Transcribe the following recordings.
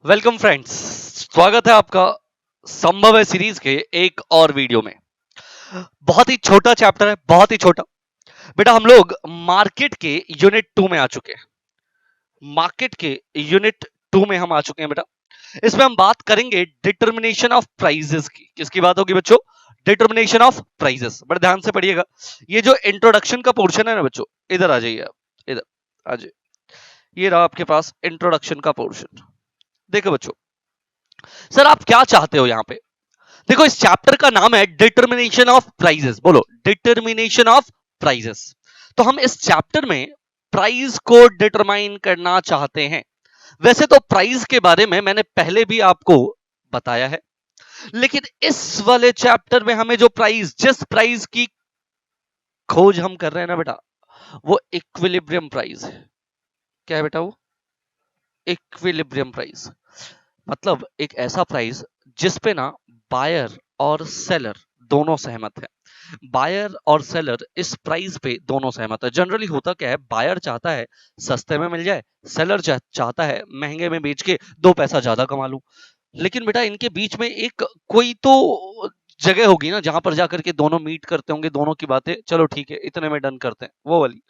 Welcome friends, स्वागत है आपका संभव है सीरीज के एक और वीडियो में। बहुत ही छोटा चैप्टर है, बहुत ही छोटा। बेटा हम लोग मार्केट के यूनिट 2 में आ चुके हैं। मार्केट के यूनिट 2 में हम आ चुके हैं बेटा। इसमें हम बात करेंगे डिटर्मिनेशन ऑफ प्राइजेस की। किसकी बात होगी बच्चों? Determination of prices. बड़े ध्यान से पढ़िएगा। ये जो इंट्रोडक्शन का पोर्शन है ना बच्चों, इधर आ जाइए आप, इधर आ जाइए। ये रहा आपके पास इंट्रोडक्शन का पोर्शन। देखो बच्चों, सर आप क्या चाहते हो यहां पे? देखो इस चैप्टर का नाम है डिटर्मिनेशन ऑफ प्राइजेस। बोलो, डिटर्मिनेशन ऑफ प्राइजेस। तो हम इस चैप्टर में प्राइस को डिटरमाइन करना चाहते हैं। वैसे तो प्राइस के बारे में मैंने पहले भी आपको बताया है, लेकिन इस वाले चैप्टर में हमें जो प्राइस, जिस प्राइस की खोज हम कर रहे हैं ना बेटा, वो इक्विलिब्रियम प्राइस है। क्या है बेटा? वो इक्विलिब्रियम प्राइस मतलब एक ऐसा प्राइस जिस पे ना बायर और सेलर दोनों सहमत है। बायर और सेलर इस प्राइस पे दोनों सहमत है। जनरली होता क्या है, बायर चाहता है सस्ते में मिल जाए, सेलर चाहता है महंगे में बेच के दो पैसा ज्यादा कमा लूं। लेकिन बेटा इनके बीच में एक कोई तो जगह होगी ना जहां पर जाकर के दोनों मीट करते होंगे, दोनों की बातें चलो ठीक है इतने में डन करते हैं, वो वाली।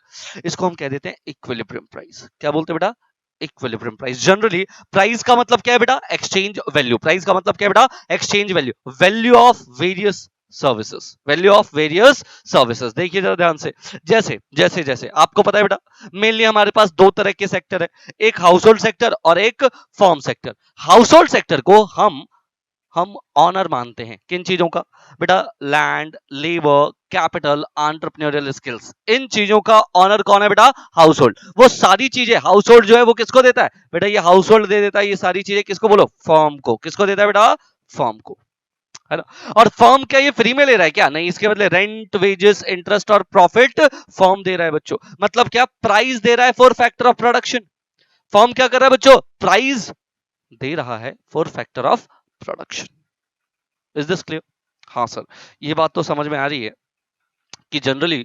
इसको हम कह देते हैं इक्विलिब्रियम प्राइस। क्या बोलते हैं बेटा? Equilibrium price. जनरली प्राइस का मतलब क्या है बेटा? Exchange value. प्राइस का मतलब क्या है बेटा? Exchange value, value of various services, value of various services. देखिए जरा ध्यान से। जैसे जैसे जैसे आपको पता है बेटा, मेनली हमारे पास दो तरह के सेक्टर है, एक हाउस होल्ड सेक्टर और एक firm sector. Household sector को हम ऑनर मानते हैं किन चीजों का बेटा? Land, labour, capital, entrepreneurial skills. इन चीजों का ऑनर कौन है बेटा? Household. वो सारी चीजें हाउस होल्ड जो है वो किसको देता है बेटा? ये हाउस होल्ड दे देता है ये सारी चीजें। किसको बोलो? फर्म को। किसको देता है बेटा? फर्म को, है ना। और फर्म क्या ये फ्री में ले रहा है क्या? नहीं, इसके बदले रेंट, वेजेस, इंटरेस्ट और प्रॉफिट फर्म दे रहा है बच्चों। मतलब क्या? प्राइस दे रहा है for factor of production. Firm क्या कर रहा है बच्चों? प्राइस दे रहा है for factor of production. Is this clear? हाँ सर, ये बात तो समझ में आ रही है कि जनरली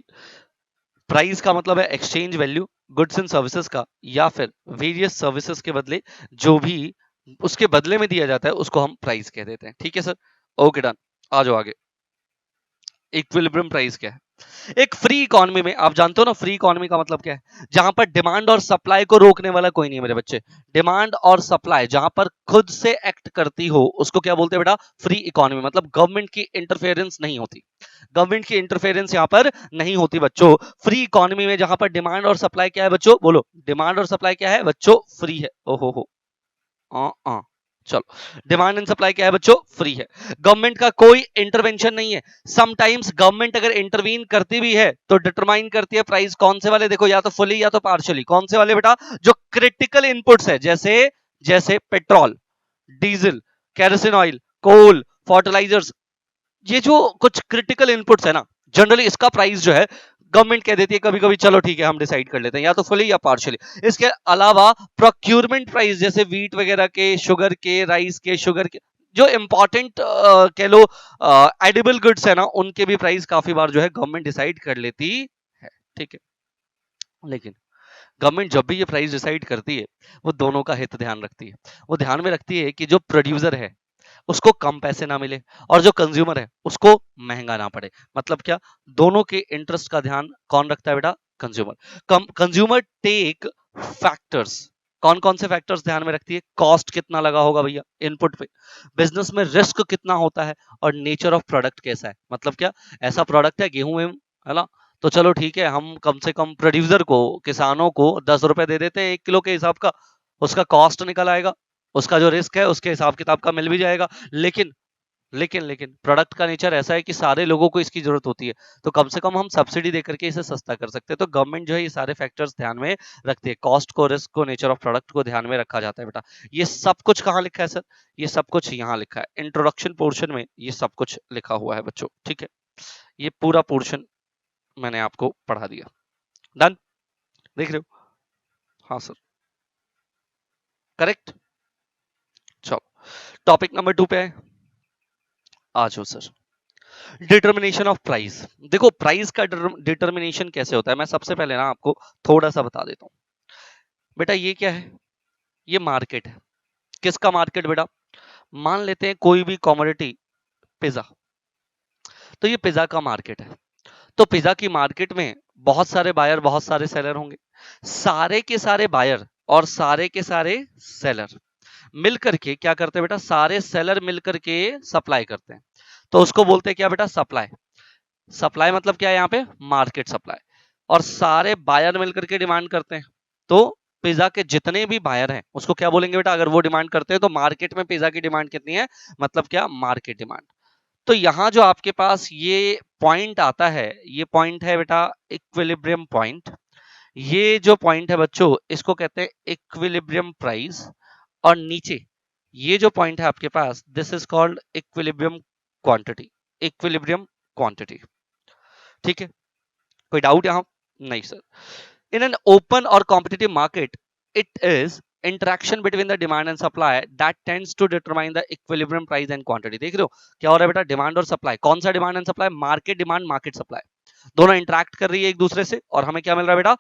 प्राइस का मतलब है exchange value goods and services का, या फिर वेरियस सर्विसेज के बदले जो भी उसके बदले में दिया जाता है उसको हम प्राइस कह देते हैं। ठीक है सर, ओके डन। आ जाओ आगे। इक्विलिब्रियम प्राइस क्या है? एक फ्री इकोनॉमी में, आप जानते हो ना फ्री इकोनॉमी का मतलब क्या है? जहां पर डिमांड और सप्लाई को रोकने वाला कोई नहीं है मेरे बच्चे। डिमांड और सप्लाई जहां पर खुद से एक्ट करती हो उसको क्या बोलते हैं बेटा? Free economy. मतलब गवर्नमेंट की इंटरफेरेंस नहीं होती। गवर्नमेंट की इंटरफेरेंस यहां पर नहीं होती बच्चों। फ्री इकोनॉमी में जहां पर डिमांड और सप्लाई क्या है बच्चों? बोलो, डिमांड और सप्लाई क्या है बच्चों? फ्री है। ओहो हो, आ, चलो, डिमांड एंड सप्लाई क्या है बच्चों? फ्री है। गवर्नमेंट का कोई इंटरवेंशन नहीं है। समटाइम्स गवर्नमेंट अगर इंटरवीन करती भी है तो डिटरमाइन करती है प्राइस कौन से वाले? देखो, या तो फुली या तो पार्शियली। कौन से वाले बेटा? जो क्रिटिकल इनपुट्स है, जैसे जैसे पेट्रोल, डीजल, केरोसिन ऑयल, कोल, फर्टिलाइजर्स। ये जो कुछ क्रिटिकल इनपुट्स है ना, जनरली इसका प्राइस जो है गवर्नमेंट कह देती है कभी कभी चलो ठीक है हम डिसाइड कर लेते हैं, या तो फुली या पार्शियली। इसके अलावा प्रोक्यूरमेंट प्राइस, जैसे वीट वगैरह के, शुगर के, राइस के, शुगर के, जो इंपॉर्टेंट कह लो एडिबल गुड्स है ना, उनके भी प्राइस काफी बार जो है गवर्नमेंट डिसाइड कर लेती है। ठीक है, लेकिन गवर्नमेंट जब भी ये प्राइस डिसाइड करती है वो दोनों का हित ध्यान रखती है। वो ध्यान में रखती है कि जो प्रोड्यूसर है उसको कम पैसे ना मिले और जो कंज्यूमर है उसको महंगा ना पड़े। मतलब क्या? दोनों के इंटरेस्ट का ध्यान कौन रखता है बेटा? कंज्यूमर। Consumer take factors. कौन कौन से फैक्टर्स ध्यान में रखती है? कॉस्ट कितना लगा होगा भैया इनपुट पे, बिजनेस में रिस्क कितना होता है, और नेचर ऑफ प्रोडक्ट कैसा है। मतलब क्या? ऐसा प्रोडक्ट है गेहूं में, है ना, तो चलो ठीक है हम कम से कम प्रोड्यूसर को, किसानों को 10 रुपए दे देते हैं 1 किलो के हिसाब का, उसका कॉस्ट निकल आएगा, उसका जो रिस्क है उसके हिसाब किताब का मिल भी जाएगा। लेकिन लेकिन प्रोडक्ट का नेचर ऐसा है कि सारे लोगों को इसकी जरूरत होती है, तो कम से कम हम सब्सिडी देकर के इसे सस्ता कर सकते हैं। तो गवर्नमेंट जो है ये सारे फैक्टर्स ध्यान में रखती है। कॉस्ट को, रिस्क को, नेचर ऑफ प्रोडक्ट को ध्यान में रखा जाता है बेटा। ये सब कुछ कहाँ लिखा है सर? ये सब कुछ यहाँ लिखा है इंट्रोडक्शन पोर्शन में, ये सब कुछ लिखा हुआ है बच्चों। ठीक है, ये पूरा पोर्शन मैंने आपको पढ़ा दिया। डन? देख रहे हो? हाँ सर, करेक्ट। चलो, टॉपिक नंबर 2 पे है। आ जाओ सर। Determination of price. देखो प्राइस का डिटर्मिनेशन कैसे होता है, मैं सबसे पहले ना आपको थोड़ा सा बता देता हूं। बेटा ये क्या है? ये मार्केट है। किसका मार्केट बेटा? मान लेते हैं कोई भी कमोडिटी, पिज्जा, तो ये पिज्जा का मार्केट है। तो पिज्जा की मार्केट में बहुत सारे बायर, बहुत सारे सेलर होंगे। सारे के सारे बायर और सारे के सारे सेलर मिलकर के क्या करते हैं बेटा? सारे सेलर मिलकर के सप्लाई करते हैं, तो उसको बोलते हैं क्या बेटा? सप्लाई। सप्लाई मतलब क्या है यहाँ पे? Market supply. और सारे बायर मिलकर के डिमांड करते हैं, तो पिज्जा के जितने भी बायर हैं उसको क्या बोलेंगे बेटा? अगर वो डिमांड करते हैं तो मार्केट में पिज्जा की डिमांड कितनी है, मतलब क्या? Market demand. तो यहां जो आपके पास ये पॉइंट आता है, ये पॉइंट है बेटा इक्विलिब्रियम पॉइंट। ये जो पॉइंट है बच्चों, इसको कहते हैं इक्विलिब्रियम प्राइस। और नीचे ये जो पॉइंट है आपके पास, this is called equilibrium quantity. Equilibrium quantity, ठीक है? कोई डाउट यहां? नहीं सर। इन एन ओपन और competitive market, it is interaction between the demand and supply that tends to determine the equilibrium price and quantity। देख रहे हो क्या हो रहा है बेटा? डिमांड और सप्लाई। कौन सा demand and supply? Market demand, market supply, दोनों इंटरेक्ट कर रही है एक दूसरे से, और हमें क्या मिल रहा है बेटा?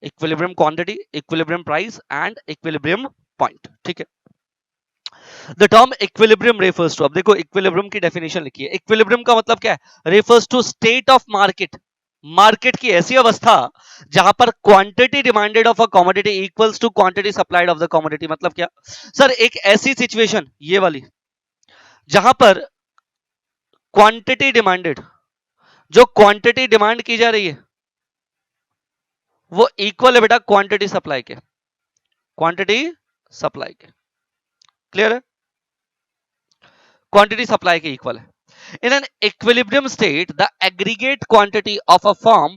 Equilibrium quantity, equilibrium price and equilibrium point, ठीक है? The term equilibrium refers to, अब देखो इक्विलिब्रियम की डेफिनेशन लिखी है। इक्विलिब्रियम का मतलब क्या है? Refers to state of market, market की ऐसी अवस्था जहां पर quantity demanded of a commodity equals to quantity supplied of the commodity. मतलब क्या सर? एक ऐसी सिचुएशन, ये वाली, जहां पर क्वांटिटी डिमांडेड, जो क्वांटिटी डिमांड की जा रही है वो इक्वल है बेटा क्वांटिटी सप्लाई के, क्वांटिटी सप्लाई के। क्लियर है? क्वांटिटी सप्लाई के इक्वल है। In an equilibrium state, the aggregate quantity of a firm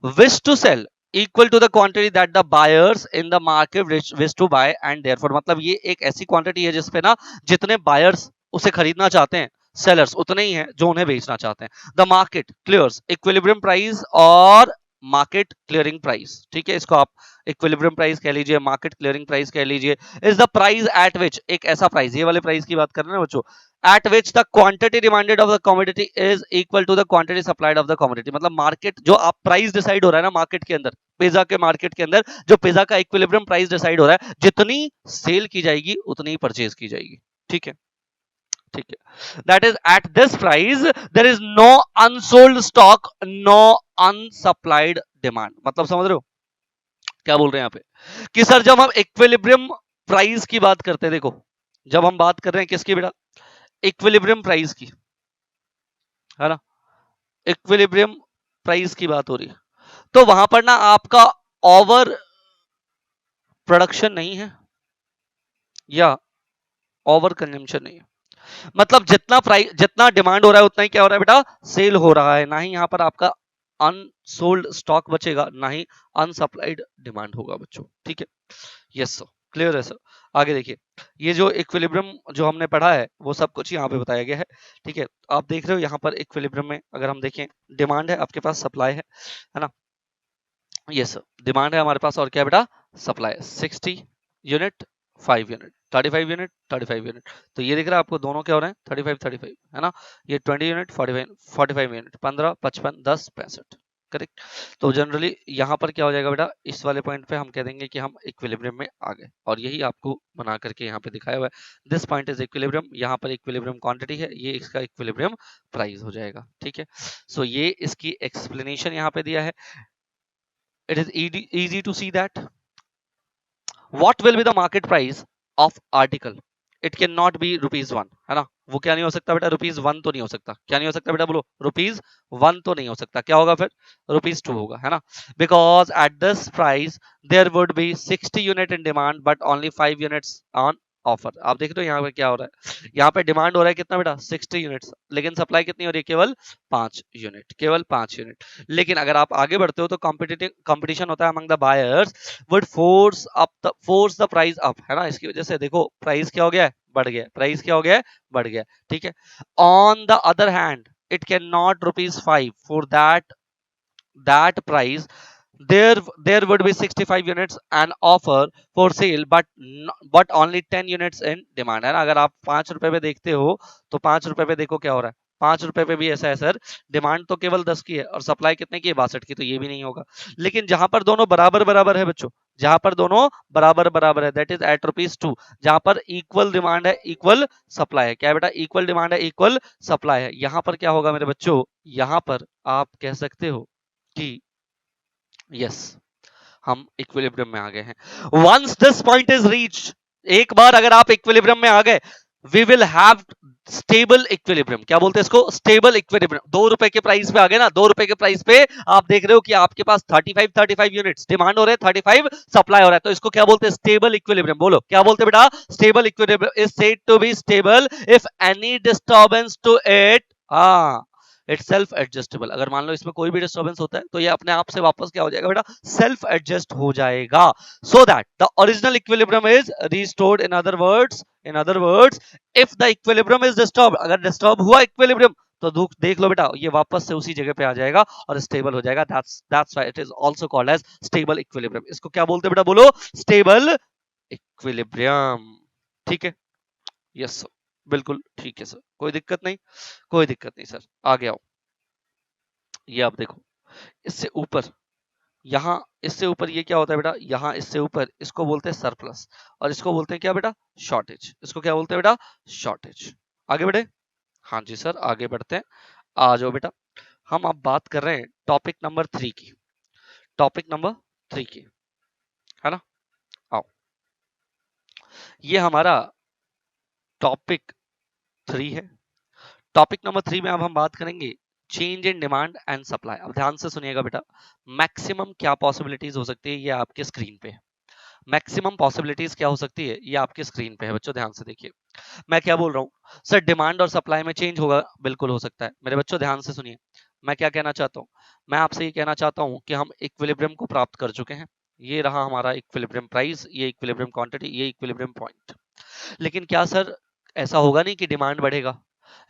wish to sell equal to the quantity that the buyers in the market wish to buy, and therefore मतलब ये एक ऐसी quantity है जिसपे ना जितने बायर्स उसे खरीदना चाहते हैं, सेलर्स उतने ही हैं जो उन्हें बेचना चाहते हैं। The market clears equilibrium price और मार्केट क्लियरिंग प्राइस, ठीक है? इसको आप इक्विलिब्रियम प्राइस कह लीजिए, मार्केट क्लियरिंग प्राइस कह लीजिए। इज द प्राइस एट विच, एक ऐसा प्राइस, ये वाले प्राइस की बात कर रहे हैं बच्चों, at which the quantity demanded of the commodity is equal to the quantity supplied of the commodity। मतलब मार्केट जो आप प्राइस डिसाइड हो रहा है ना मार्केट के अंदर, पिज्जा के मार्केट के अंदर जो पिज्जा का इक्विलिब्रियम प्राइस डिसाइड हो रहा है, जितनी सेल की जाएगी उतनी ही परचेज की जाएगी, ठीक है? ठीक है? That is at this price there is no unsold stock, no unsupplied demand. मतलब समझ रहे हो क्या बोल रहे हैं यहाँ पे? कि सर जब हम इक्विलिब्रियम प्राइस की बात करते हैं, देखो जब हम बात कर रहे हैं किसकी बेटा? इक्विलिब्रियम प्राइस की, है ना? इक्विलिब्रियम प्राइस की बात हो रही है, तो वहां पर ना आपका ओवर प्रोडक्शन नहीं है या ओवर कंजम्पशन नहीं है। मतलब जितना प्राइस, जितना डिमांड हो रहा है उतना ही क्या हो रहा है बेटा? सेल हो रहा है। ना ही यहां पर आपका अनसोल्ड स्टॉक बचेगा, ना ही अनसप्लाइड डिमांड होगा बच्चों, ठीक है? यस सर, क्लियर है सर? आगे देखिए, ये जो इक्विलिब्रियम जो हमने पढ़ा है वो सब कुछ यहाँ पे बताया गया है, ठीक है? आप देख रहे हो यहाँ पर इक्विलिब्रियम में अगर हम देखें, डिमांड है आपके पास, सप्लाई है ना? यस सर, डिमांड है हमारे पास और क्या बेटा? Supply. 60 unit, 5 unit, 35 unit, 35 unit. तो ये दिख रहा है आपको, दोनों क्या हो रहे हैं? 35 35, है ना? ये 20 यूनिट, 45 यूनिट, 15, 55, 10, 65, करेक्ट? तो जनरली यहाँ पर क्या हो जाएगा बेटा? इस वाले पॉइंट पे हम कह देंगे कि हम इक्विलिब्रियम में आ गए, और यही आपको बना करके यहाँ पे दिखाया हुआ है। दिस पॉइंट इज इक्विलिब्रियम, यहाँ पर इक्विलिब्रियम क्वांटिटी है, ये इसका इक्विलिब्रियम प्राइस हो जाएगा, ठीक है? सो ये इसकी एक्सप्लेनेशन यहाँ पे दिया है। It is easy to see that what will be the market price of article, it cannot be ₹1, है ना? वो क्या नहीं हो सकता बेटा? ₹1 तो नहीं हो सकता। क्या नहीं हो सकता बेटा? बोलो, ₹1 तो नहीं हो सकता। क्या होगा फिर? ₹2 होगा, है ना? Because at this price there would be 60 unit in demand but only 5 units on offer. आप देख रहे हो यहाँ पे क्या हो रहा है? यहाँ पे डिमांड हो रहा है कितना बेटा? 60 यूनिट्स, लेकिन सप्लाई कितनी हो रही है? केवल 5 यूनिट, केवल 5 यूनिट। लेकिन अगर आप आगे बढ़ते हो तो कॉम्पिटिटिव कंपटीशन होता है among the buyers, would force the price up, है ना? इसकी वजह से देखो प्राइस क्या हो गया है? बढ़ गया। प्राइस क्या हो गया है? बढ़ गया, ठीक है? On the other hand it can not ₹5 for that price there would be 65 units an offer for sale but only 10 units in demand, है ना? अगर आप 5 रुपए पे देखते हो तो 5 रुपए पे देखो क्या हो रहा है? 5 रुपए पे भी ऐसा है सर, डिमांड तो केवल 10 की है और सप्लाई कितने की है? 62 की। तो ये भी नहीं होगा। लेकिन जहां पर दोनों बराबर बराबर है बच्चों, जहां पर दोनों बराबर बराबर है, दैट इज एट ₹2। जहां पर इक्वल डिमांड है, इक्वल सप्लाई है, क्या है बेटा, इक्वल डिमांड है, इक्वल सप्लाई है। यहां पर क्या होगा मेरे बच्चों, यहां पर आप कह सकते हो कि यस, हम इक्विलिब्रियम में आ गए हैं। Once this point is reach, एक बार अगर आप इक्विलिब्रियम में आ गए, we will have stable equilibrium. क्या बोलते हैं इसको, स्टेबल इक्विलिब्रियम। ₹2 के प्राइस पे आ गए ना, ₹2 के प्राइस पे आप देख रहे हो कि आपके पास 35 यूनिट्स डिमांड हो रहे हैं, 35 सप्लाई हो रहा है, तो इसको क्या बोलते हैं, स्टेबल इक्विलिब्रियम। बोलो क्या बोलते हैं बेटा, stable equilibrium is said to be stable if any disturbance to it, हाँ, इट्स सेल्फ एडजस्टेबल। अगर मान लो इसमें कोई भी डिस्टर्बेंस होता है तो ये अपने आप से वापस क्या हो जाएगा बेटा, सेल्फ एडजस्ट हो जाएगा, so that the original equilibrium is restored. In other words if the equilibrium is disturb, अगर डिस्टर्ब हुआ इक्विलिब्रियम तो देख लो बेटा, ये वापस से उसी जगह पे आ जाएगा और स्टेबल हो जाएगा। That's why it is also called as stable equilibrium. इसको क्या बोलते हैं बेटा, बोलो, स्टेबल इक्विलिब्रियम। ठीक है, यस सर, बिल्कुल ठीक है सर, कोई दिक्कत नहीं, कोई दिक्कत नहीं सर, आगे आओ। ये आप देखो, इससे ऊपर, यहाँ इससे ऊपर ये क्या होता है बेटा, यहाँ इससे ऊपर इसको बोलते हैं सरप्लस, और इसको बोलते हैं क्या बेटा, शॉर्टेज। इसको क्या बोलते हैं बेटा, शॉर्टेज। आगे बढ़े, हाँ जी सर, आगे बढ़ते हैं, आ जाओ बेटा। हम अब बात कर रहे हैं टॉपिक नंबर 3 की, टॉपिक नंबर 3 की, है ना। आओ, ये हमारा टॉपिक 3 है। टॉपिक नंबर 3 में अब हम बात करेंगे change in demand and supply. अब ध्यान से सुनिएगा बेटा, मैक्सिमम क्या पॉसिबिलिटीज हो सकती है, ये आपके स्क्रीन पे है। मैक्सिमम पॉसिबिलिटीज क्या हो सकती है, ये आपके स्क्रीन पे है बच्चों, ध्यान से देखिए। मैं क्या बोल रहा हूँ सर, डिमांड और सप्लाई में चेंज होगा, बिल्कुल हो सकता है मेरे बच्चों, ध्यान से सुनिए। मैं क्या कहना चाहता हूँ, मैं आपसे ये कहना चाहता हूँ कि हम इक्विलिब्रियम को प्राप्त कर चुके हैं। ये रहा हमारा इक्विलिब्रियम प्राइस, ये इक्विलिब्रियम क्वांटिटी, ये इक्विलिब्रियम पॉइंट। लेकिन क्या सर ऐसा होगा नहीं कि डिमांड बढ़ेगा,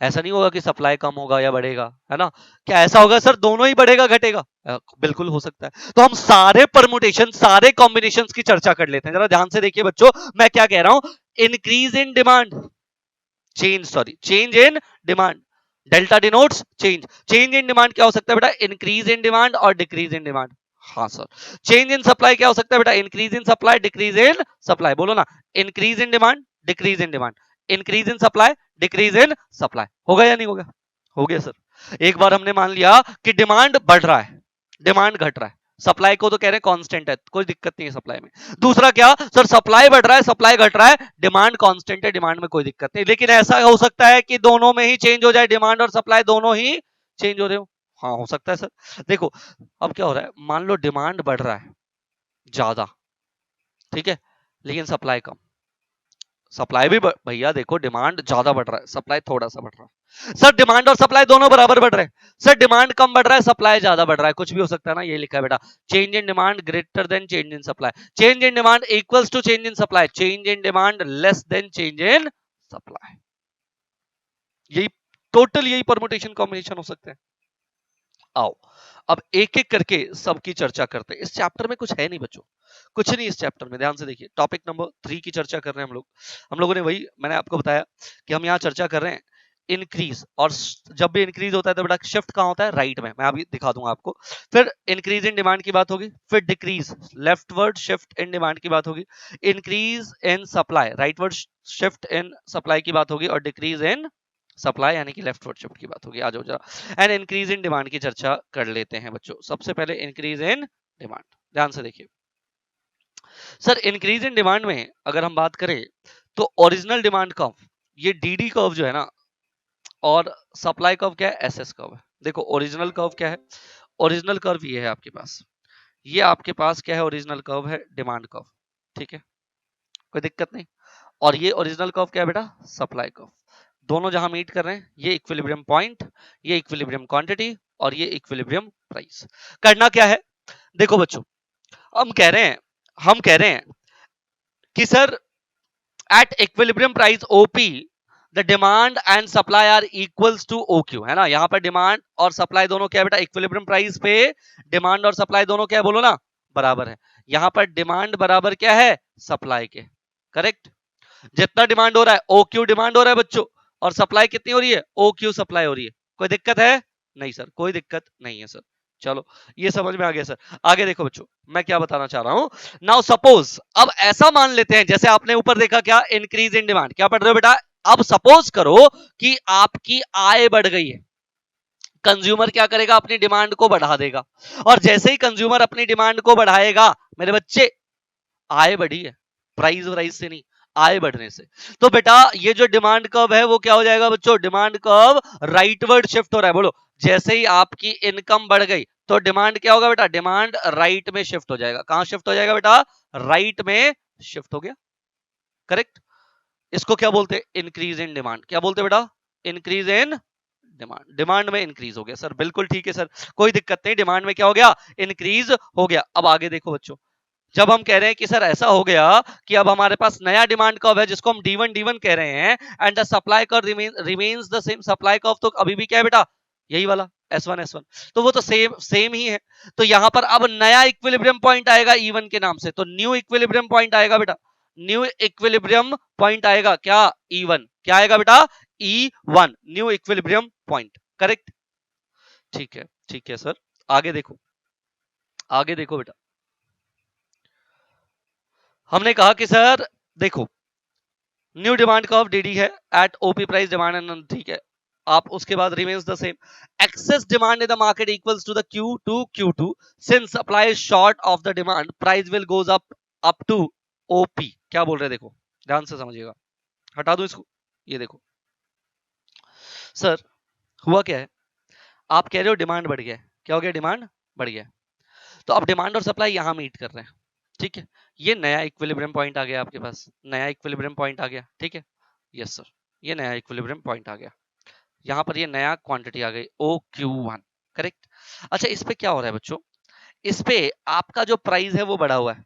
ऐसा नहीं होगा कि सप्लाई कम होगा या बढ़ेगा, है ना। क्या ऐसा होगा सर, दोनों ही बढ़ेगा घटेगा, बिल्कुल हो सकता है। तो हम सारे परमुटेशन, सारे कॉम्बिनेशंस की चर्चा कर लेते हैं, जरा ध्यान से देखिए बच्चों। मैं क्या कह रहा हूं, increase in demand, change in demand, delta denotes change. Change in demand क्या हो सकता है बेटा, इंक्रीज इन डिमांड और डिक्रीज इन डिमांड। हाँ सर, चेंज इन सप्लाई क्या हो सकता है बेटा, increase in supply, decrease in supply. बोलो ना, increase in demand, decrease in demand, increase in supply, decrease in supply. होगा या नहीं होगा, हो गया सर। एक बार हमने मान लिया कि डिमांड बढ़ रहा है, डिमांड घट रहा है, सप्लाई को तो कह रहे हैं कांस्टेंट है, कोई दिक्कत नहीं है सप्लाई में। दूसरा क्या सर, सप्लाई बढ़ रहा है, सप्लाई घट रहा है, डिमांड कांस्टेंट है, डिमांड में कोई दिक्कत नहीं। लेकिन ऐसा हो सकता है कि दोनों में ही चेंज हो जाए, डिमांड और सप्लाई दोनों ही चेंज हो रहे हो। हाँ हो सकता है सर। देखो अब क्या हो रहा है, मान लो डिमांड बढ़ रहा है ज्यादा, ठीक है, लेकिन सप्लाई कम। सप्लाई भी भैया देखो, डिमांड ज्यादा बढ़ रहा है, सप्लाई थोड़ा सा बढ़ रहा है। सर डिमांड और सप्लाई दोनों बराबर बढ़ रहे हैं, सर डिमांड कम बढ़ रहा है, सप्लाई ज्यादा बढ़ रहा है, कुछ भी हो सकता है ना। ये लिखा है बेटा, change in demand greater than change in supply, change in demand equals to change in supply, change in demand less than change in supply. यही टोटल, यही परमुटेशन कॉम्बिनेशन हो सकते हैं। आओ अब एक एक करके सबकी चर्चा करते हैं। इस चैप्टर में कुछ है नहीं बच्चों, कुछ नहीं इस चैप्टर में, ध्यान से देखिए। टॉपिक नंबर 3 की चर्चा कर रहे हैं हम लोग। हम लोगों ने वही, मैंने आपको बताया कि हम यहाँ चर्चा कर रहे हैं इंक्रीज, और जब भी इंक्रीज होता है तो बेटा शिफ्ट कहाँ होता है, राइट में। मैं अभी दिखा दूंगा आपको। फिर इंक्रीज इन डिमांड की बात होगी, फिर decrease leftward shift in demand की बात होगी, increase in supply rightward shift in supply की बात होगी, और डिक्रीज इन सप्लाई यानी कि लेफ्टवर्ड शिफ्ट की बात होगी। आ जाओ जरा एंड इंक्रीज इन डिमांड की चर्चा कर लेते हैं बच्चों। सबसे पहले इंक्रीज इन डिमांड, ध्यान से देखिए सर। इंक्रीज इन डिमांड में अगर हम बात करें तो ओरिजिनल डिमांड कर्व, ये डीडी कर्व जो है ना, और सप्लाई कर्व क्या है, एसएस कर्व है। देखो ओरिजिनल कर्व क्या है, ओरिजिनल कर्व ये है आपके पास, ये आपके पास क्या है, ओरिजिनल कर्व है डिमांड कर्व, ठीक है, कोई दिक्कत नहीं। और ये ओरिजिनल कर्व क्या है बेटा, सप्लाई कर्व। दोनों जहां मीट कर रहे हैं, ये इक्विलिब्रियम पॉइंट, ये इक्विलिब्रियम क्वांटिटी, और ये इक्विलिब्रियम प्राइस। करना क्या है, देखो बच्चों, हम कह रहे हैं, कि sir at equilibrium price OP the demand and supply are equals to OQ, है ना। यहां पर डिमांड और सप्लाई दोनों क्या है बेटा, इक्विलिब्रियम प्राइस पे डिमांड और सप्लाई दोनों क्या है, बोलो ना, बराबर है। यहां पर डिमांड बराबर क्या है, सप्लाई के, करेक्ट। जितना डिमांड हो रहा है ओ क्यू डिमांड हो रहा है बच्चों, और सप्लाई कितनी हो रही है, ओ क्यू सप्लाई हो रही है। कोई दिक्कत है, नहीं सर, कोई दिक्कत नहीं है सर, चलो ये समझ में आ गया सर। आगे देखो बच्चों, मैं क्या बताना चाह रहा हूं। नाउ सपोज, अब ऐसा मान लेते हैं जैसे आपने ऊपर देखा क्या, इंक्रीज इन डिमांड, क्या पढ़ रहे हो बेटा। अब सपोज करो कि आपकी आय बढ़ गई है, कंज्यूमर क्या करेगा, अपनी डिमांड को बढ़ा देगा, और जैसे ही कंज्यूमर अपनी डिमांड को बढ़ाएगा मेरे बच्चे, आय बढ़ी है, प्राइस वाइज से नहीं, आय बढ़ने से, तो बेटा ये जो डिमांड कर्व है वो क्या हो जाएगा बच्चों, डिमांड कर्व राइटवर्ड शिफ्ट हो रहा है। बोलो, जैसे ही आपकी इनकम बढ़ गई तो डिमांड क्या होगा बेटा, डिमांड राइट में शिफ्ट हो जाएगा। कहां शिफ्ट हो जाएगा बेटा, राइट में शिफ्ट हो गया, करेक्ट। इसको क्या बोलते हैं, इंक्रीज इन डिमांड। क्या बोलते हैं बेटा, इंक्रीज इन डिमांड। डिमांड में इंक्रीज हो गया सर, बिल्कुल ठीक है सर, कोई दिक्कत नहीं, डिमांड में क्या हो गया, इंक्रीज हो गया। अब आगे देखो बच्चों, जब हम कह रहे हैं कि सर ऐसा हो गया कि अब हमारे पास नया डिमांड कर्व है जिसको हम D1 कह रहे हैं, and the supply curve remains the same. Supply curve तो अभी भी क्या है बेटा, यही वाला S1 तो वो तो सेम सेम ही है। तो यहां पर अब नया इक्विलिब्रियम पॉइंट आएगा E1 के नाम से, तो न्यू इक्विलिब्रियम पॉइंट आएगा बेटा, न्यू इक्विलिब्रियम पॉइंट आएगा क्या, E1। क्या आएगा बेटा, E1 new equilibrium point, correct. ठीक है सर। आगे देखो, आगे देखो बेटा, हमने कहा कि सर देखो, न्यू डिमांड कर्व DD है at OP price demand and, ठीक है। आप उसके बाद remains the same, excess demand in the market equals to the Q2 since supply is short of the demand price will goes up to OP। क्या बोल रहे हैं देखो, ध्यान से समझिएगा, हटा दो इसको। ये देखो सर, हुआ क्या है, आप कह रहे हो डिमांड बढ़ गया है, क्या हो गया, डिमांड बढ़ गया है, तो अब डिमांड और सप्लाई यहां मीट कर रहे हैं, ठीक है। ये नया इक्विलिब्रियम पॉइंट आ गया आपके पास, नया इक्विलिब्रियम पॉइंट आ गया, ठीक है। यस सर, ये नया इक्विलिब्रियम पॉइंट आ गया, यहां पर ये नया क्वांटिटी आ गई OQ1, करेक्ट। अच्छा, इस पे क्या हो रहा है बच्चों, इस पे आपका जो प्राइस है वो बढ़ा हुआ है,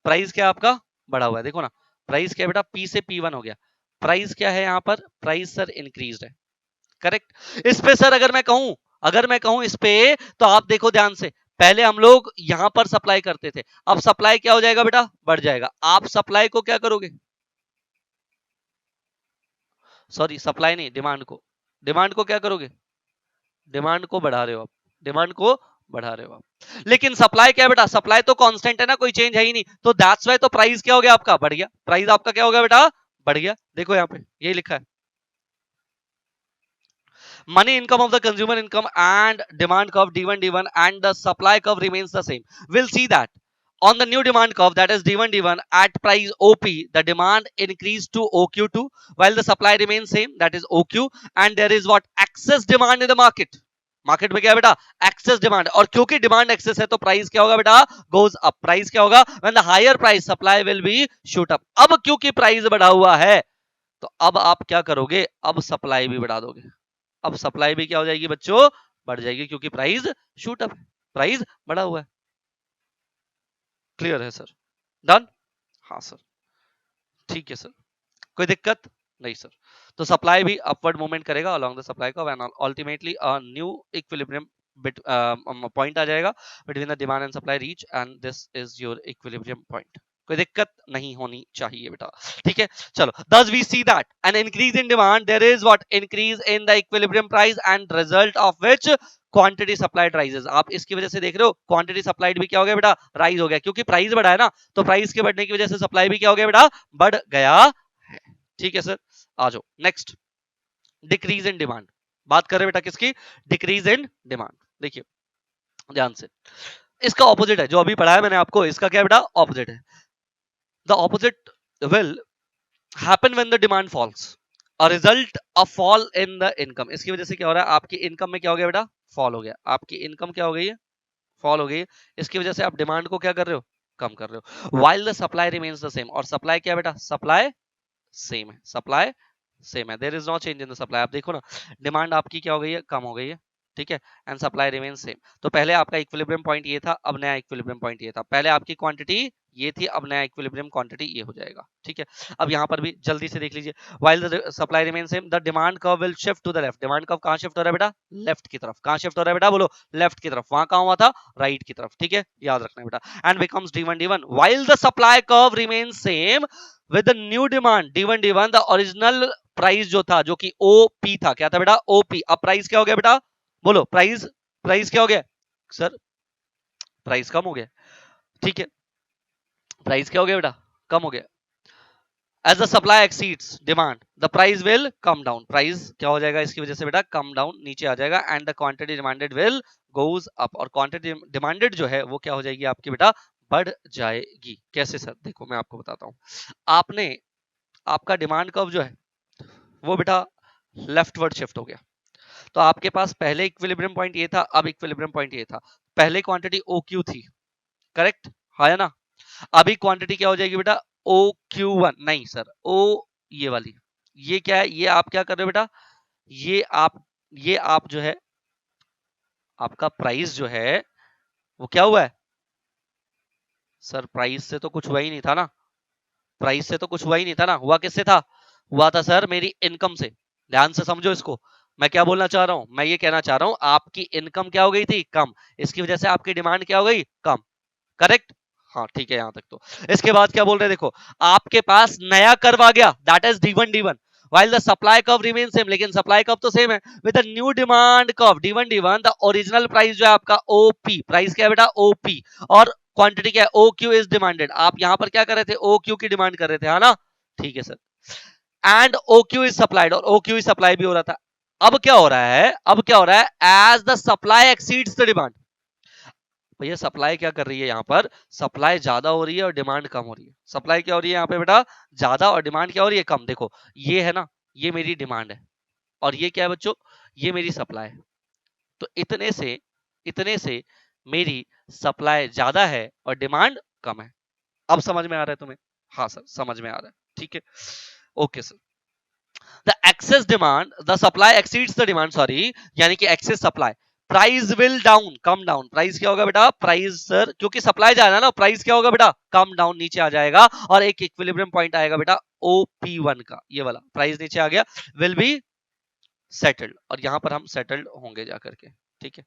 प्राइस क्या आपका बढ़ा हुआ है, देखो ना, प्राइस क्या है बेटा, P से P1 हो गया, प्राइस क्या है यहाँ पर, प्राइस सर इंक्रीज है, करेक्ट। इस पे सर अगर मैं कहूं इस पे, तो आप देखो ध्यान से, पहले हम लोग यहां पर सप्लाई करते थे, अब सप्लाई क्या हो जाएगा बेटा, बढ़ जाएगा। आप सप्लाई को क्या करोगे, सॉरी सप्लाई नहीं, डिमांड को क्या करोगे, डिमांड को बढ़ा रहे हो आप, डिमांड को बढ़ा रहे हो आप, लेकिन सप्लाई क्या है बेटा, सप्लाई तो कांस्टेंट है ना, कोई चेंज है ही नहीं, तो दैट्स वाई तो प्राइस क्या हो गया आपका, बढ़ गया, प्राइस आपका क्या हो गया बेटा, बढ़ गया। देखो यहाँ पे यही लिखा है, money income of the consumer income and demand curve D1 and the supply curve remains the same. We'll see that on the new demand curve, that is D1 at price OP, the demand increased to OQ2 while the supply remains same, that is OQ, and there is what, excess demand in the market। Market में क्या है बेटा, excess demand, और क्योंकि demand access है तो price क्या होगा बेटा, गोज अप। प्राइस क्या होगा, when the higher price supply will be shoot up. अब क्योंकि प्राइस बढ़ा हुआ है तो अब आप क्या करोगे, अब सप्लाई भी बढ़ा दोगे, अब सप्लाई भी क्या हो जाएगी बच्चों, बढ़ जाएगी, क्योंकि प्राइस शूट अप है, प्राइस बढ़ा हुआ है। क्लियर है सर, डन, हाँ सर, ठीक है सर, कोई दिक्कत नहीं सर। तो सप्लाई भी अपवर्ड मूवमेंट करेगा along the supply curve and ultimately a new equilibrium bit point आ जाएगा between the demand and supply reach, and this is your equilibrium point. कोई दिक्कत नहीं होनी चाहिए बेटा, ठीक है। चलो, thus we see that an increase in demand, there is what, increase in the equilibrium price and result of which quantity supplied rises. आप इसकी वजह से देख रहे हो क्वांटिटी सप्लाइड भी क्या हो गया बेटा, राइज हो गया, क्योंकि प्राइस बढ़ा है ना, तो प्राइस के बढ़ने की वजह से सप्लाई भी क्या हो गया बेटा, बढ़ गया है। ठीक है सर, आ जाओ नेक्स्ट, डिक्रीज इन डिमांड। बात कर रहे बेटा किसकी, डिक्रीज इन डिमांड। देखिए ध्यान से, इसका ऑपोजिट है जो अभी पढ़ा है मैंने आपको, इसका क्या बेटा, ऑपोजिट है। The opposite will happen when the demand falls, a result a fall in the income. इसकी वजह से क्या हो रहा है, आपकी इनकम में क्या हो गया बेटा, फॉल हो गया, आपकी इनकम क्या हो गई है, फॉल हो गई है। इसकी वजह से आप डिमांड को क्या कर रहे हो, कम कर रहे हो, while the supply remains the same. और सप्लाई क्या बेटा, सप्लाई सेम है, सप्लाई सेम है, there is no change in the supply. आप देखो ना, डिमांड आपकी क्या हो गई है, कम हो गई है, ठीक है, एंड सप्लाई रिमेन सेम। तो पहले आपका इक्विलिब्रियम पॉइंट ये था, अब नया इक्विलिब्रियम पॉइंट ये था, पहले आपकी क्वांटिटी ये थी, अब नया इक्विलिब्रियम क्वांटिटी ये हो जाएगा, ठीक है। अब यहाँ पर भी जल्दी से देख लीजिए, while the supply remain same the demand curve will shift to the left. Demand curve कहाँ शिफ्ट हो रहा है बेटा, लेफ्ट की तरफ। कहाँ शिफ्ट हो रहा है बेटा, बोलो, लेफ्ट की तरफ। वहां कहाँ हुआ था, राइट की तरफ, ठीक है, याद रखना है बेटा। And becomes D1 while the supply curve remain same with the new demand D1 the original price जो था, जो कि OP था, क्या था बेटा, OP। अब प्राइस क्या हो गया बेटा, बोलो, प्राइस प्राइस क्या हो गया, सर प्राइस कम हो गया, ठीक है, प्राइस क्या हो गया बेटा, कम हो गया। As the supply exceeds demand the price will come down, price क्या हो जाएगा इसकी वजह से बेटा, कम डाउन, नीचे आ जाएगा। And the quantity demanded will goes up, और क्वांटिटी डिमांडेड जो है वो क्या हो जाएगी आपकी बेटा, बढ़ जाएगी। कैसे सर, देखो मैं आपको बताता हूँ। आपने आपका डिमांड कर्व जो है वो बेटा लेफ्टवर्ड शिफ्ट हो गया। तो आपके पास पहले इक्विलिब्रियम पॉइंट ये था, अब इक्विलिब्रियम पॉइंट ये था। पहले क्वांटिटी ओ क्यू थी, करेक्ट, है ना। अभी क्वांटिटी क्या हो जाएगी बेटा, ओ क्यू वन, नहीं सर, ओ ये वाली, ये क्या है, ये आप क्या कर रहे हो बेटा, ये आप ये आप जो है आपका प्राइस जो है वो क्या हुआ है सर, प्राइस से तो कुछ हुआ ही नहीं था ना, प्राइस से तो कुछ हुआ ही नहीं था ना, हुआ किससे था, हुआ था सर मेरी इनकम से। ध्यान से समझो इसको, मैं क्या बोलना चाह रहा हूं, मैं ये कहना चाह रहा हूं आपकी इनकम क्या हो गई थी, कम, इसकी वजह से आपकी डिमांड क्या हो गई, कम, करेक्ट। हाँ ठीक है, यहां तक तो। इसके बाद क्या बोल रहे हैं, देखो आपके पास नया कर्व आ गया, that is D1 D1, while the supply curve remains same, लेकिन सप्लाई कर्व तो सेम है। With the new demand curve D1 D1 the original price जो है आपका OP, प्राइस क्या है बेटा, OP, और क्वांटिटी क्या है, OQ इज डिमांडेड। आप यहां पर क्या कर रहे थे, OQ की डिमांड कर रहे थे, है ना, ठीक है sir. And OQ is supplied, और OQ इज सप्लाई भी हो रहा था। अब क्या हो रहा है, अब क्या हो रहा है, as the supply exceeds the demand, भैया सप्लाई क्या कर रही है यहाँ पर, सप्लाई ज्यादा हो रही है और डिमांड कम हो रही है। सप्लाई क्या हो रही है यहाँ पे बेटा, ज्यादा, और डिमांड क्या हो रही है, कम। देखो ये है ना, ये मेरी डिमांड है, और ये क्या है बच्चों, ये मेरी सप्लाई है। तो इतने से मेरी सप्लाई ज्यादा है और डिमांड कम है। अब समझ में आ रहा है तुम्हें, हाँ सर समझ में आ रहा है, ठीक है, okay sir. The excess demand the supply exceeds the demand, sorry, यानी कि excess supply, price will down, come down, price क्या होगा बेटा, प्राइस सर क्योंकि सप्लाई ज्यादा है ना, प्राइस क्या होगा बेटा, कम डाउन, नीचे आ जाएगा, और एक इक्विलिब्रियम पॉइंट आएगा बेटा OP1 का, ये वाला प्राइस नीचे आ गया, विल बी सेटल्ड, और यहां पर हम सेटल्ड होंगे जाकर के, ठीक है,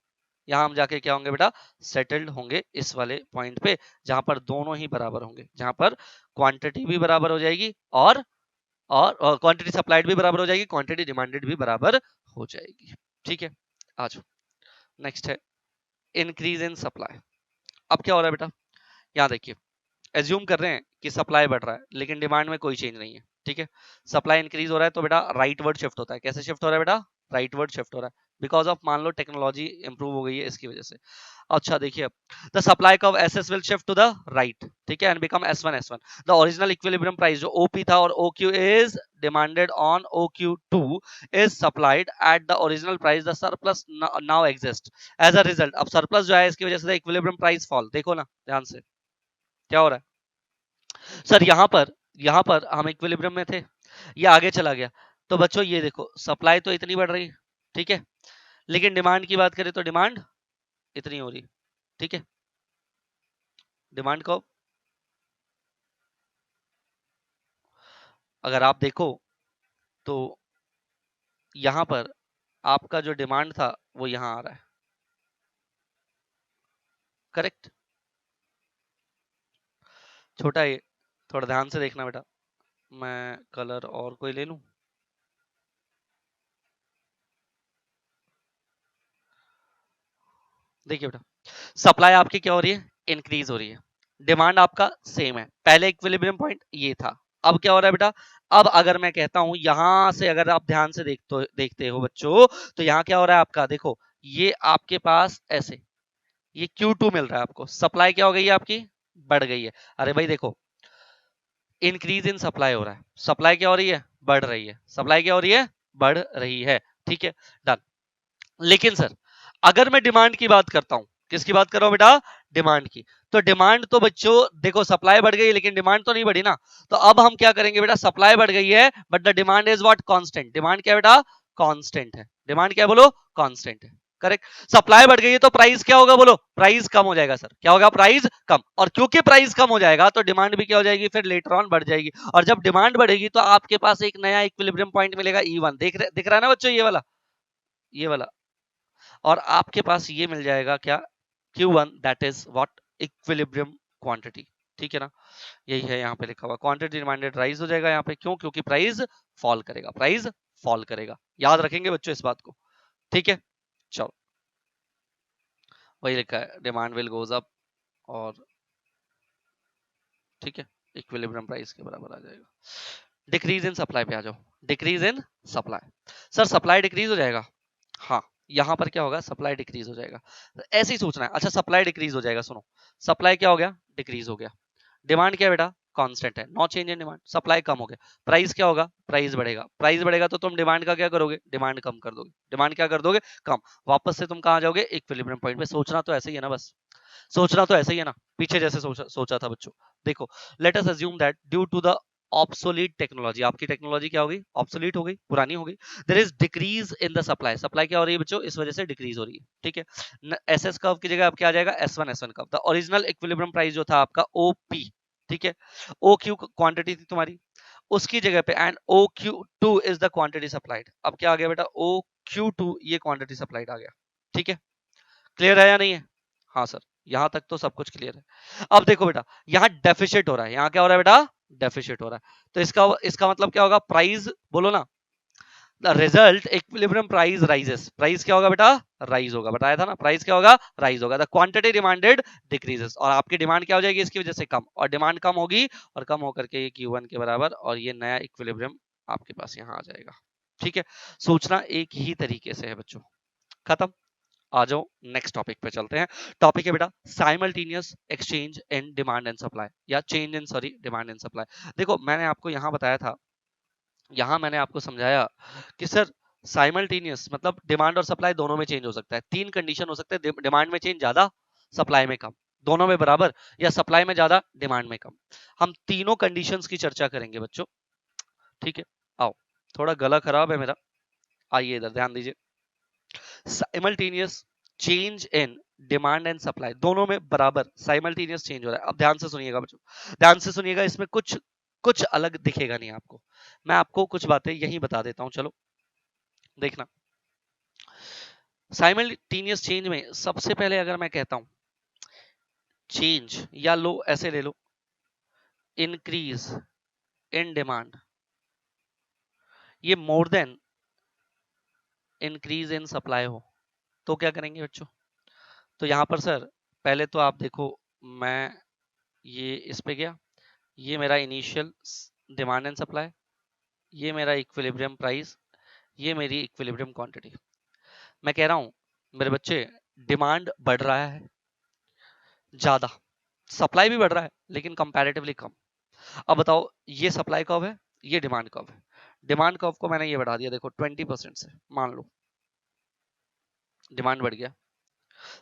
यहां हम जाके क्या होंगे बेटा, सेटल्ड होंगे इस वाले पॉइंट पे, जहां पर दोनों ही बराबर होंगे, जहां पर क्वांटिटी भी बराबर हो जाएगी, और क्वांटिटी सप्लाइड भी बराबर हो जाएगी, क्वांटिटी डिमांडेड भी बराबर हो जाएगी, ठीक है। आ जाओ, नेक्स्ट है इंक्रीज इन सप्लाई। अब क्या हो रहा है बेटा, यहाँ देखिए, एज्यूम कर रहे हैं कि सप्लाई बढ़ रहा है लेकिन डिमांड में कोई चेंज नहीं है, ठीक है, सप्लाई इंक्रीज हो रहा है तो बेटा राइट वर्ड शिफ्ट होता है। कैसे शिफ्ट हो रहा है बेटा, राइट वर्ड शिफ्ट हो रहा है, बिकॉज ऑफ मान लो टेक्नोलॉजी इंप्रूव हो गई है इसकी वजह से। अच्छा देखिए, the supply curve SS will shift to the right, ठीक है, and become S1 S1। The original equilibrium price जो OP था और OQ is demanded on OQ2 is supplied at the original price, the surplus now exist as a result. अब surplus जो है इसकी वजह से इक्विलिब्रियम प्राइस फॉल, देखो ना ध्यान से क्या हो रहा है सर, यहाँ पर हम इक्विलिब्रियम में थे, ये आगे चला गया, तो बच्चों ये देखो सप्लाई तो इतनी बढ़ रही है, ठीक है, लेकिन डिमांड की बात करें तो डिमांड इतनी हो रही है, ठीक है, डिमांड को अगर आप देखो तो यहां पर आपका जो डिमांड था वो यहां आ रहा है, करेक्ट, छोटा ये, थोड़ा ध्यान से देखना बेटा, मैं कलर और कोई ले लूं, देखिए बेटा सप्लाई आपकी क्या हो रही है, इंक्रीज हो रही है, डिमांड आपका सेम है, पहले इक्विलिब्रियम पॉइंट ये था, अब क्या हो रहा है बेटा, अब अगर मैं कहता हूं यहां से अगर आप ध्यान से देखते हो बच्चों, तो यहां क्या हो रहा है आपका, देखो ये आपके पास ऐसे ये Q2 मिल रहा है आपको, सप्लाई क्या हो गई है आपकी, बढ़ गई है। अरे भाई देखो इंक्रीज इन सप्लाई हो रहा है, सप्लाई क्या हो रही है, बढ़ रही है, सप्लाई क्या हो रही है, बढ़ रही है, ठीक है, डन। लेकिन सर अगर मैं डिमांड की बात करता हूं, किसकी बात कर रहा हूं बेटा, डिमांड की, तो डिमांड तो बच्चों देखो सप्लाई बढ़ गई लेकिन डिमांड तो नहीं बढ़ी ना, तो अब हम क्या करेंगे बेटा, सप्लाई बढ़ गई है but the demand is what, constant, demand क्या बेटा, कांस्टेंट है, डिमांड क्या बोलो, कांस्टेंट है, करेक्ट। सप्लाई बढ़ गई है तो प्राइस क्या होगा बोलो, प्राइस कम हो जाएगा सर, क्या होगा, प्राइस कम, और क्योंकि प्राइस कम हो जाएगा तो डिमांड भी क्या हो जाएगी, फिर लेटर ऑन बढ़ जाएगी, और जब डिमांड बढ़ेगी तो आपके पास एक नया इक्विलिब्रियम पॉइंट मिलेगा E1, दिख रहा है ना बच्चों, ये वाला, और आपके पास ये मिल जाएगा क्या, Q1 that is what, equilibrium quantity, ठीक है ना, यही है यहाँ पे लिखा हुआ, क्वांटिटी डिमांडेड राइज हो जाएगा यहाँ पे, क्यों, क्योंकि प्राइस फॉल करेगा, प्राइस फॉल करेगा, याद रखेंगे बच्चों इस बात को, ठीक है, चलो वही लिखा है, डिमांड विल गोज अप और ठीक है इक्विलिब्रियम प्राइस के बराबर आ जाएगा। डिक्रीज इन सप्लाई पे आ जाओ, decrease in supply. Sir supply decrease हो जाएगा, हाँ यहां पर क्या होगा, सप्लाई डिक्रीज हो जाएगा। ऐसे ही सोचना है। अच्छा सप्लाई डिक्रीज हो जाएगा, सुनो सप्लाई क्या हो गया, डिक्रीज हो गया। डिमांड क्या है बेटा, कांस्टेंट है, no change in demand, supply कम हो गया। प्राइस क्या होगा, प्राइस बढ़ेगा, प्राइस बढ़ेगा तो तुम डिमांड का क्या करोगे, डिमांड कम कर दोगे, डिमांड क्या कर दोगे, कम। वापस से तुम कहां जाओगे, इक्विलिब्रियम पॉइंट पे। सोचना तो ऐसे ही है ना, बस सोचना तो ऐसे ही है ना, पीछे जैसे सोचा था बच्चों। देखो let us assume that due to the obsolete technology, आपकी टेक्नोलॉजी क्या हो गई, ऑब्सोलीट हो गई, पुरानी हो गई। There is decrease in the supply, supply क्या हो रही है बच्चों, इस वजह से डिक्रीज हो रही है। ठीक है, एस एस कर्व की जगह अब क्या आ जाएगा, S1 curve. The original equilibrium price जो था आपका OP, ठीक है, OQ क्वांटिटी थी तुम्हारी, उसकी जगह पे and OQ2 is the quantity supplied. अब क्या आ गया बेटा, OQ2 ये क्वांटिटी सप्लाइड आ गया। ठीक है, क्लियर है या नहीं है, हाँ सर यहां तक तो सब कुछ क्लियर है। अब देखो बेटा यहाँ डेफिशिट हो रहा है, यहाँ क्या हो रहा है बेटा, डेफिशिट हो रहा है। तो इसका इसका मतलब क्या होगा, प्राइस बोलो ना, the result equilibrium price rises, price क्या होगा बेटा, राइज होगा, बताया था ना, प्राइस क्या होगा, राइज होगा। द क्वांटिटी डिमांडेड डिक्रीजेस, और आपकी डिमांड क्या हो जाएगी इसकी वजह से, कम, और डिमांड कम होगी और कम होकर के ये Q1 के बराबर, और ये नया इक्विलिब्रियम आपके पास यहाँ आ जाएगा। ठीक है, सोचना एक ही तरीके से है बच्चों। खत्म, आ जाओ नेक्स्ट टॉपिक पे चलते हैं। टॉपिक है बेटा simultaneous exchange in demand and supply, या change in sorry demand and supply. देखो मैंने आपको यहाँ बताया था, यहाँ मैंने आपको समझाया कि सर साइमल्टेनियस मतलब डिमांड और सप्लाई दोनों में चेंज हो सकता है। तीन कंडीशन हो सकते हैं, डिमांड में चेंज ज्यादा, सप्लाई में कम, दोनों में बराबर, या सप्लाई में ज्यादा डिमांड में कम। हम तीनों कंडीशंस की चर्चा करेंगे बच्चों। ठीक है, आओ, थोड़ा गला खराब है मेरा, आइए इधर ध्यान दीजिए। Simultaneous change in demand and supply, दोनों में बराबर साइमल्टेनियस चेंज हो रहा है। अब ध्यान से सुनिएगा बच्चों, ध्यान से सुनिएगा, इसमें कुछ कुछ अलग दिखेगा नहीं आपको, मैं आपको कुछ बातें यही बता देता हूं, चलो देखना। साइमल्टेनियस चेंज में सबसे पहले अगर मैं कहता हूं चेंज, या लो ऐसे ले लो, इंक्रीज इन डिमांड, ये more than increase in supply हो, तो क्या करेंगे बच्चों। तो यहां पर सर पहले तो आप देखो, मैं ये इस पे गया, ये मेरा इनिशियल डिमांड एंड सप्लाई, ये मेरा इक्विलिब्रियम प्राइस, ये मेरी इक्विलिब्रियम क्वांटिटी। मैं कह रहा हूं मेरे बच्चे, डिमांड बढ़ रहा है ज्यादा, सप्लाई भी बढ़ रहा है लेकिन कंपैरेटिवली कम। अब बताओ ये सप्लाई कब है, ये डिमांड कब है। डिमांड कब को मैंने ये बढ़ा दिया, देखो 20% से, मान लो डिमांड बढ़ गया,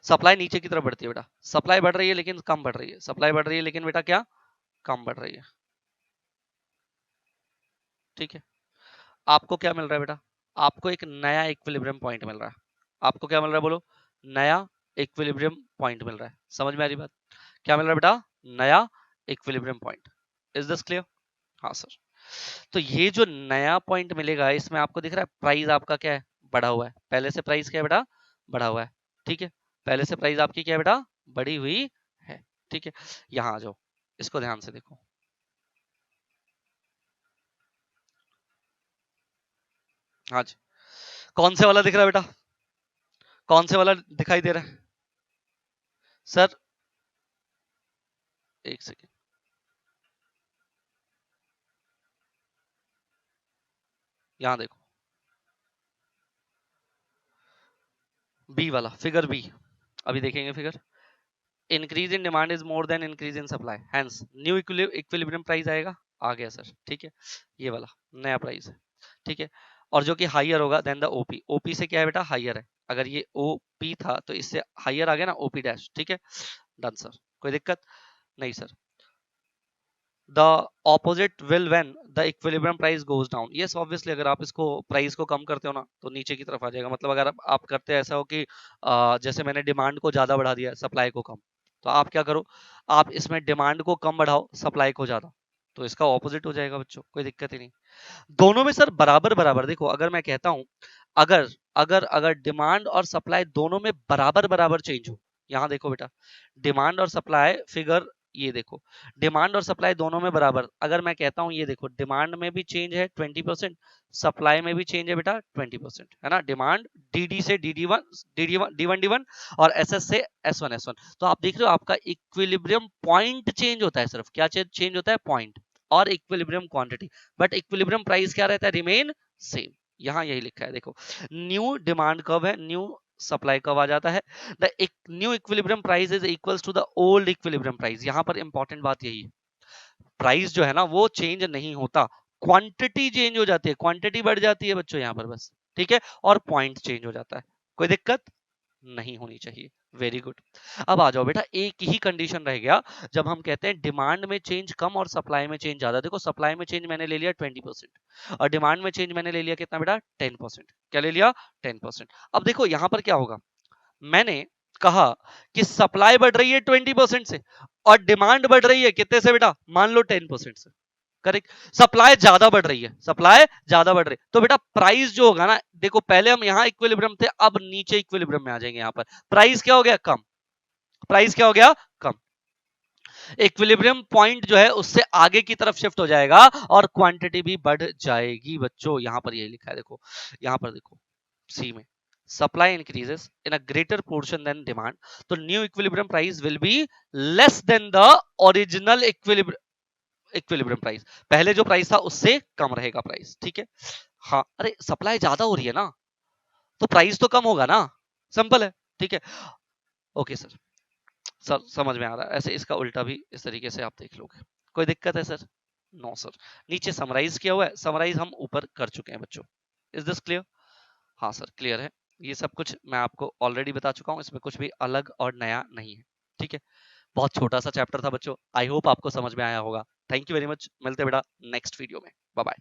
सप्लाई नीचे की तरफ बढ़ती है बेटा, सप्लाई बढ़ रही है लेकिन कम बढ़ रही है, सप्लाई बढ़ रही है लेकिन बेटा क्या, कम बढ़ रही है। ठीक है, आपको क्या मिल रहा है बेटा, आपको एक नया इक्विलिब्रियम पॉइंट मिल रहा है। आपको क्या मिल रहा है बोलो, नया इक्विलिब्रियम पॉइंट मिल रहा है। समझ में आ रही बात, क्या मिल रहा है बेटा, नया equilibrium point. Is this clear, हाँ सर। तो ये जो नया पॉइंट मिलेगा, इसमें आपको दिख रहा है प्राइस आपका क्या है, बढ़ा हुआ है। पहले से प्राइस क्या है बेटा, बढ़ा हुआ है। ठीक है, पहले से प्राइस आपकी क्या है बेटा, बढ़ी हुई है। ठीक है, यहां आ जाओ, इसको ध्यान से देखो। हाँ जी, कौन से वाला दिख रहा है बेटा, कौन से वाला दिखाई दे रहा है सर, एक सेकेंड, यहां देखो, बी वाला, फिगर बी, अभी देखेंगे figure. Increase in demand is more than increase in supply, hence new equilibrium price आएगा, आ गया सर। ठीक है, ये वाला नया प्राइस है। ठीक है, और जो कि हाइयर होगा देन द ओपी, ओपी से क्या है बेटा, हाइयर है। अगर ये ओपी था तो इससे हाइयर आ गया ना, ओपी डैश। ठीक है, डन सर, कोई दिक्कत नहीं sir. The opposite will when the equilibrium price goes down, yes obviously, अगर आप इसको प्राइस को कम करते हो ना तो नीचे की तरफ आ जाएगा। मतलब अगर आप करते हैं ऐसा हो कि जैसे मैंने डिमांड को ज्यादा बढ़ा दिया, सप्लाई को कम, तो आप क्या करो, आप इसमें डिमांड को कम बढ़ाओ, सप्लाई को ज्यादा, तो इसका ऑपोजिट हो जाएगा बच्चों, कोई दिक्कत ही नहीं। दोनों में सर बराबर बराबर, देखो अगर मैं कहता हूं, अगर अगर अगर डिमांड और सप्लाई दोनों में बराबर बराबर चेंज हो, यहां देखो बेटा, डिमांड और सप्लाई फिगर ये देखो डिमांड और सप्लाई दोनों में बराबर, अगर मैं कहता हूं ये देखो डिमांड में भी चेंज है 20%, सप्लाई में भी चेंज है बेटा 20%, है ना। डिमांड डी से डी वन और एस से एस वन। तो आप देख रहे हो आपका इक्विलिब्रियम पॉइंट चेंज होता है, सिर्फ क्या चेंज होता है, पॉइंट और equilibrium quantity, but equilibrium price क्या रहता है, रिमेन सेम। यहां यही लिखा है देखो, न्यू डिमांड कब है, न्यू सप्लाई कब आ जाता है, the new equilibrium price is equals to the old equilibrium price. यहां पर इंपॉर्टेंट बात यही है, प्राइस जो है ना वो चेंज नहीं होता, क्वांटिटी चेंज हो जाती है, क्वांटिटी बढ़ जाती है बच्चों यहाँ पर बस, ठीक है, और पॉइंट चेंज हो जाता है, कोई दिक्कत नहीं होनी चाहिए। Very good. अब आ जाओ बेटा, एक ही कंडीशन रह गया जब हम कहते हैं डिमांड में चेंज कम और सप्लाई में चेंज ज्यादा। देखो सप्लाई में चेंज मैंने ले लिया 20% और डिमांड में चेंज मैंने ले लिया कितना बेटा, 10%। क्या ले लिया, 10%। अब देखो यहां पर क्या होगा, मैंने कहा कि सप्लाई बढ़ रही है 20% से और डिमांड बढ़ रही है कितने से बेटा, मान लो 10% से, करेक्ट। सप्लाई ज्यादा बढ़ रही है, सप्लाई ज्यादा बढ़ रही है, तो बेटा प्राइस जो होगा ना, देखो पहले हम यहां इक्विलिब्रियम थे, अब नीचे इक्विलिब्रियम में आ जाएंगे, यहां पर प्राइस क्या हो गया, कम, प्राइस क्या हो गया, कम। इक्विलिब्रियम पॉइंट जो है उससे आगे की तरफ शिफ्ट हो जाएगा और क्वांटिटी भी बढ़ जाएगी बच्चों, यहां पर यही लिखा है देखो, यहां पर देखो सी में, supply increases in a greater portion than demand, तो new equilibrium price will be less than the original equilibrium price। पहले जो प्राइस था उससे कम रहेगा प्राइस, ठीक है। हाँ अरे सप्लाई ज्यादा हो रही है ना, तो प्राइस तो कम होगा ना, सिंपल है, ठीक है। ओके सर, सर समझ में आ रहा है, ऐसे इसका उल्टा भी इस तरीके से आप देख लोगे, कोई दिक्कत है सर, नो सर। नीचे समराइज किया हुआ है, समराइज हम ऊपर कर चुके हैं बच्चों, इज दिस क्लियर, हाँ सर क्लियर है। ये सब कुछ मैं आपको ऑलरेडी बता चुका हूँ, इसमें कुछ भी अलग और नया नहीं है, ठीक है। बहुत छोटा सा चैप्टर था बच्चों, आई होप आपको समझ में आया होगा। थैंक यू वेरी मच, मिलते हैं बेटा नेक्स्ट वीडियो में, बाय बाय।